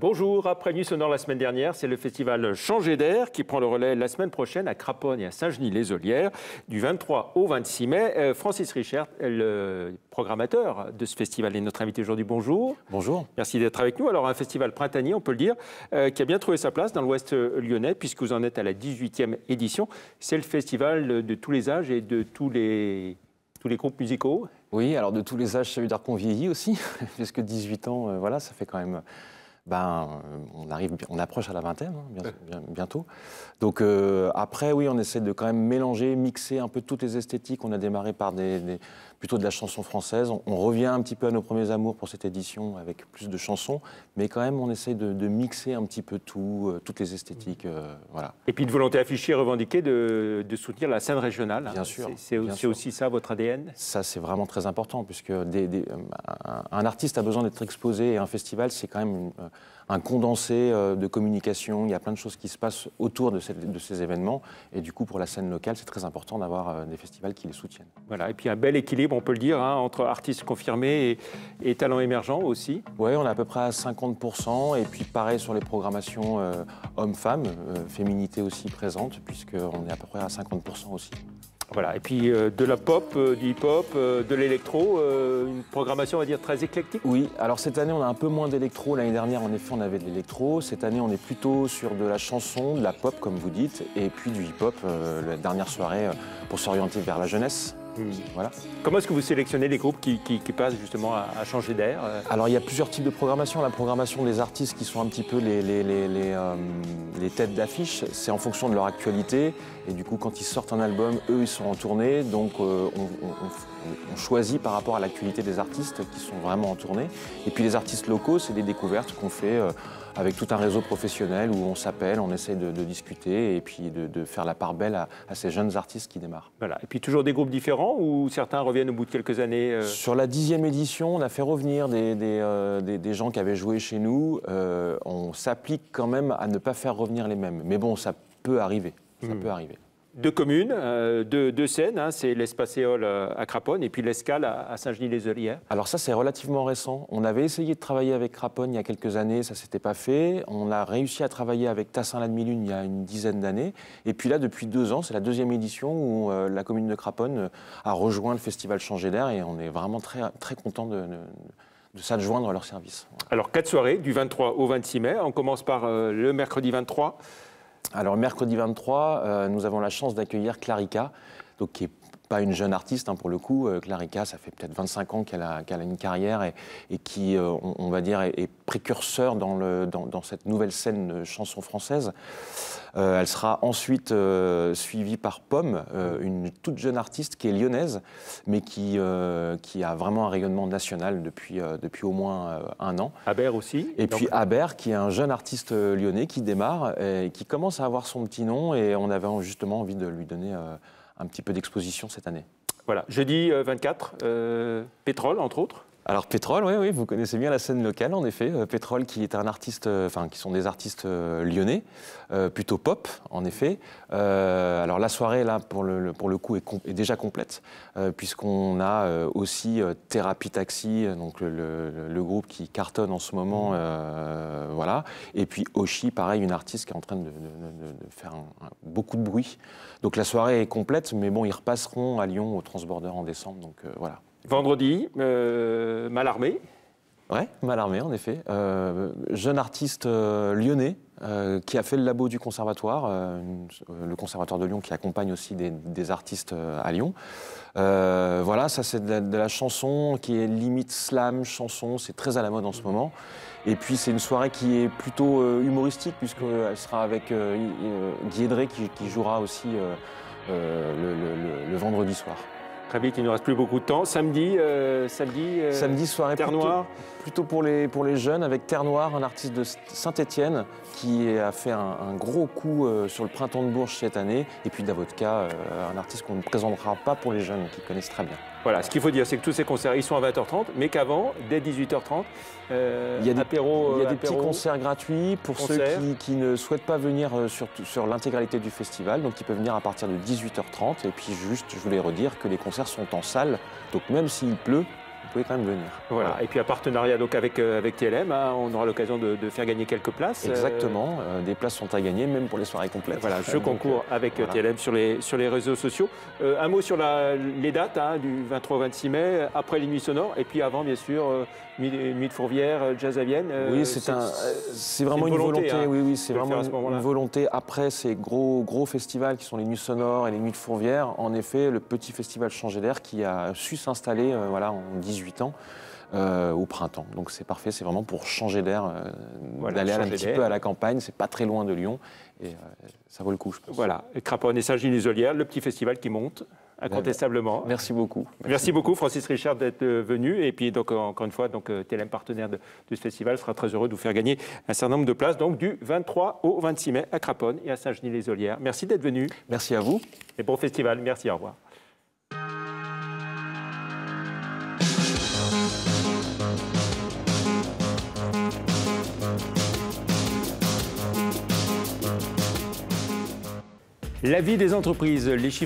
Bonjour, après Nuit Sonore la semaine dernière, c'est le festival Changer d'air qui prend le relais la semaine prochaine à Craponne et à Saint-Genis-les-Olières du 23 au 26 mai. Francis Richert, le programmateur de ce festival, est notre invité aujourd'hui. Bonjour. Bonjour. Merci d'être avec nous. Alors un festival printanier, on peut le dire, qui a bien trouvé sa place dans l'Ouest lyonnais puisque vous en êtes à la 18e édition. C'est le festival de tous les âges et de tous les groupes musicaux. Oui, alors de tous les âges, ça veut dire qu'on vieillit aussi, puisque 18 ans, voilà, ça fait quand même... on approche à la vingtaine, hein, bientôt. Donc après, oui, on essaie de quand même mélanger, mixer un peu toutes les esthétiques. On a démarré par plutôt de la chanson française. On revient un petit peu à nos premiers amours pour cette édition avec plus de chansons, mais quand même, on essaie de mixer un petit peu toutes les esthétiques, voilà. Et puis une volonté affichée et revendiquée de soutenir la scène régionale. Bien sûr. C'est aussi ça, votre ADN? Ça, c'est vraiment très important, puisque un artiste a besoin d'être exposé, et un festival, c'est quand même un condensé de communication. Il y a plein de choses qui se passent autour de ces événements. Et du coup, pour la scène locale, c'est très important d'avoir des festivals qui les soutiennent. Voilà, et puis un bel équilibre, on peut le dire, hein, entre artistes confirmés et talents émergents aussi. Oui, on est à peu près à 50%. Et puis pareil sur les programmations hommes-femmes, féminité aussi présente, puisqu'on est à peu près à 50% aussi. Voilà, et puis de la pop, du hip-hop, de l'électro, une programmation, on va dire, très éclectique. Oui, alors cette année, on a un peu moins d'électro. L'année dernière, en effet, on avait de l'électro. Cette année, on est plutôt sur de la chanson, de la pop, comme vous dites, et puis du hip-hop, la dernière soirée, pour s'orienter vers la jeunesse. Voilà. Comment est-ce que vous sélectionnez les groupes qui passent justement à changer d'air? Alors il y a plusieurs types de programmation. La programmation des artistes qui sont un petit peu les têtes d'affiche, c'est en fonction de leur actualité. Et du coup, quand ils sortent un album, eux, ils sont en tournée. Donc on choisit par rapport à l'actualité des artistes qui sont vraiment en tournée. Et puis les artistes locaux, c'est des découvertes qu'on fait avec tout un réseau professionnel où on s'appelle, on essaie de discuter et puis de faire la part belle à ces jeunes artistes qui démarrent. Voilà. Et puis toujours des groupes différents ou certains reviennent au bout de quelques années Sur la 10e édition, on a fait revenir des gens qui avaient joué chez nous. On s'applique quand même à ne pas faire revenir les mêmes. Mais bon, ça peut arriver. Ça peut arriver. Deux communes, deux scènes, hein, c'est l'Espace Éole à Craponne et puis l'Escale à Saint-Genis-les-Olières. Alors ça, c'est relativement récent. On avait essayé de travailler avec Craponne il y a quelques années, ça ne s'était pas fait. On a réussi à travailler avec Tassin-la-Demi-Lune il y a une dizaine d'années. Et puis là, depuis 2 ans, c'est la 2e édition où la commune de Craponne a rejoint le festival Changer d'air et on est vraiment très, très content de s'adjoindre à leur service. Alors 4 soirées, du 23 au 26 mai. On commence par le mercredi 23. Alors, mercredi 23, nous avons la chance d'accueillir Clarica, donc, qui n'est pas une jeune artiste, hein, pour le coup. Clarica, ça fait peut-être 25 ans qu'elle a une carrière et qui, on va dire, est précurseur dans cette nouvelle scène de chanson française. Elle sera ensuite suivie par Pomme, une toute jeune artiste qui est lyonnaise, mais qui a vraiment un rayonnement national depuis au moins 1 an. Aber aussi. Et puis Aber, qui est un jeune artiste lyonnais qui démarre et qui commence à avoir son petit nom. Et on avait justement envie de lui donner un petit peu d'exposition cette année. Voilà, jeudi 24, Pétrole, entre autres. Alors Pétrole, oui, vous connaissez bien la scène locale, en effet. Pétrole, qui est un artiste, qui sont des artistes lyonnais, plutôt pop, en effet. Alors la soirée, là, pour le coup, est déjà complète, puisqu'on a aussi Thérapie Taxi, donc le groupe qui cartonne en ce moment, voilà. Et puis Oshi, pareil, une artiste qui est en train de faire beaucoup de bruit. Donc la soirée est complète, mais bon, ils repasseront à Lyon au Transborder en décembre, donc voilà. Vendredi, Mallarmé. Oui, Mallarmé, en effet. Jeune artiste lyonnais qui a fait le labo du conservatoire, le conservatoire de Lyon qui accompagne aussi des artistes à Lyon. Voilà, ça c'est de la chanson qui est limite slam, chanson, c'est très à la mode en ce moment. Et puis c'est une soirée qui est plutôt humoristique puisqu'elle sera avec Guy Edré qui jouera aussi le vendredi soir. Très vite, il ne nous reste plus beaucoup de temps. Samedi, soirée Terre Noire. Plutôt pour les jeunes, avec Terre Noire, un artiste de Saint-Étienne qui a fait un gros coup sur le Printemps de Bourges cette année. Et puis Davodka, un artiste qu'on ne présentera pas pour les jeunes, qui connaissent très bien. Voilà, ce qu'il faut dire, c'est que tous ces concerts, ils sont à 20h30, mais qu'avant, dès 18h30, il y a des petits concerts gratuits pour ceux qui ne souhaitent pas venir sur l'intégralité du festival. Donc ils peuvent venir à partir de 18h30. Et puis juste, je voulais redire que les concerts sont en salle. Donc même s'il pleut, vous pouvez quand même venir. Voilà. Et puis un partenariat donc avec TLM, hein, on aura l'occasion de faire gagner quelques places. Exactement, des places sont à gagner, même pour les soirées complètes. Voilà, je concours avec TLM sur les réseaux sociaux. Un mot sur les dates, hein, du 23 au 26 mai, après les Nuits Sonores, et puis avant, bien sûr, Nuit de Fourvière, Jazz à Vienne. Oui, c'est vraiment une volonté. Hein, oui, c'est vraiment une volonté. Après ces gros festivals qui sont les Nuits Sonores et les Nuits de Fourvière, en effet, le petit festival Changer d'air qui a su s'installer voilà, en 18 ans. Au printemps. Donc c'est parfait, c'est vraiment pour changer d'air, d'aller un petit peu à la campagne, c'est pas très loin de Lyon et ça vaut le coup, je pense. Voilà, Craponne et Saint-Gilles-les-Olières, le petit festival qui monte incontestablement. Merci beaucoup. Merci beaucoup Francis Richard d'être venu et puis donc encore une fois donc TLM partenaire de ce festival sera très heureux de vous faire gagner un certain nombre de places donc du 23 au 26 mai à Craponne et à Saint-Genis-les-Olières. Merci d'être venu. Merci à vous. Et bon festival, merci, au revoir. La vie des entreprises, les chiffres